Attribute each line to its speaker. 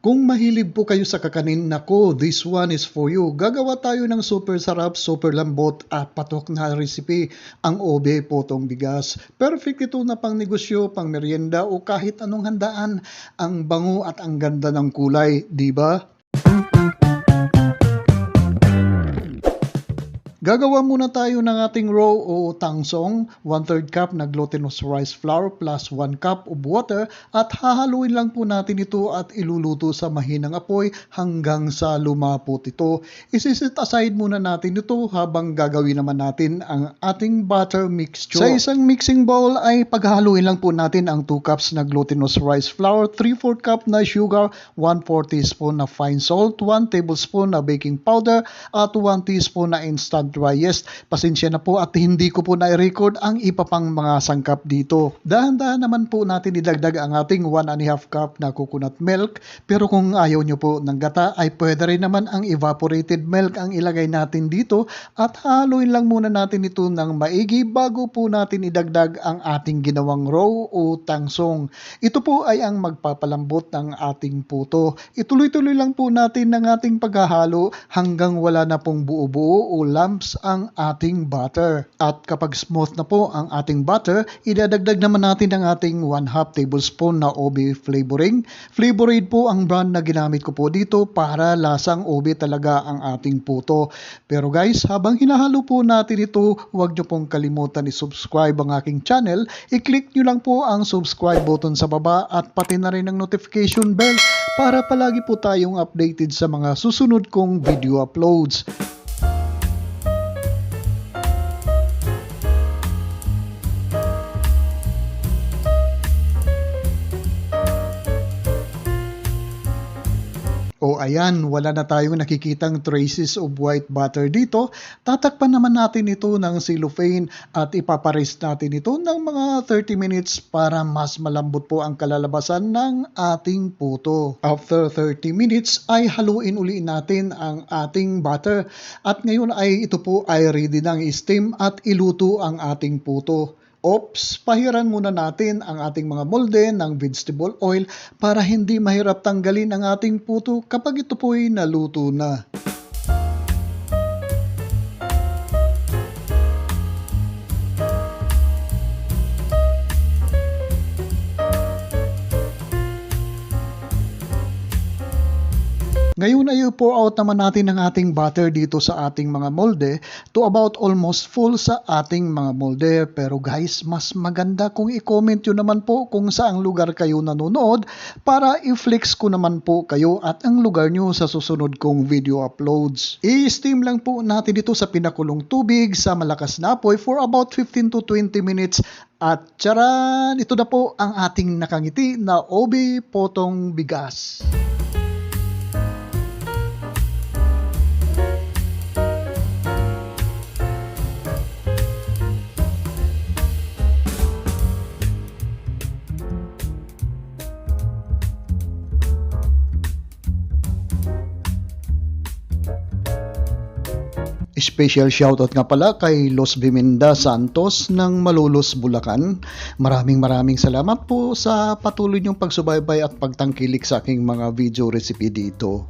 Speaker 1: Kung mahilig po kayo sa kakanin, nako, this one is for you. Gagawa tayo ng super sarap, super lambot at patok na recipe, ang ube potong bigas. Perfect ito na pang negosyo, pang merienda o kahit anong handaan. Ang bango at ang ganda ng kulay, di ba? Gagawa muna tayo ng ating raw o tangsong, 1/3 cup na glutinous rice flour plus 1 cup of water at hahaluin lang po natin ito at iluluto sa mahinang apoy hanggang sa lumapot ito. Isisit aside muna natin ito habang gagawin naman natin ang ating butter mixture. Sa isang mixing bowl ay paghahaluin lang po natin ang 2 cups na glutinous rice flour, 3/4 cup na sugar, 1/4 teaspoon na fine salt, 1 tablespoon na baking powder at 1 teaspoon na instant dry yeast. Pasensya na po at hindi ko po na-record ang iba pang mga sangkap dito. Dahan-dahan naman po natin idagdag ang ating 1.5 cup na coconut milk, pero kung ayaw nyo po ng gata ay pwede rin naman ang evaporated milk ang ilagay natin dito at haluin lang muna natin ito ng maigi bago po natin idagdag ang ating ginawang raw o tangsong. Ito po ay ang magpapalambot ng ating puto. Ituloy-tuloy lang po natin ng ating paghahalo hanggang wala na pong buo-buo o lumps ang ating butter. At kapag smooth na po ang ating butter, idadagdag naman natin ang ating 1/2 tablespoon na ube flavoring. Flavorade po ang brand na ginamit ko po dito para lasang ube talaga ang ating puto. Pero guys, habang hinahalo po natin ito, huwag nyo pong kalimutan i-subscribe ang aking channel. I-click nyo lang po ang subscribe button sa baba at pati na rin ang notification bell para palagi po tayong updated sa mga susunod kong video uploads. O ayan, wala na tayong nakikitang traces of white butter dito. Tatakpan naman natin ito ng cellophane at ipaparest natin ito ng mga 30 minutes para mas malambot po ang kalalabasan ng ating puto. After 30 minutes ay haluin uli natin ang ating butter. At ngayon ay ito po ay ready ng steam at iluto ang ating puto. Oops, pahiran muna natin ang ating mga molde ng vegetable oil para hindi mahirap tanggalin ang ating puto kapag ito po'y naluto na. Ngayon ay pour out naman natin ang ating butter dito sa ating mga molde to about almost full sa ating mga molde. Pero guys, mas maganda kung i-comment nyo naman po kung saang lugar kayo nanonood para i-flex ko naman po kayo at ang lugar nyo sa susunod kong video uploads. I-steam lang po natin ito sa pinakulong tubig sa malakas na apoy for about 15 to 20 minutes. At tsaran! Ito na po ang ating nakangiti na ube potong bigas. Special shoutout nga pala kay Los Biminda Santos ng Malolos, Bulacan. Maraming salamat po sa patuloy niyong pagsubaybay at pagtangkilik sa aking mga video recipe dito.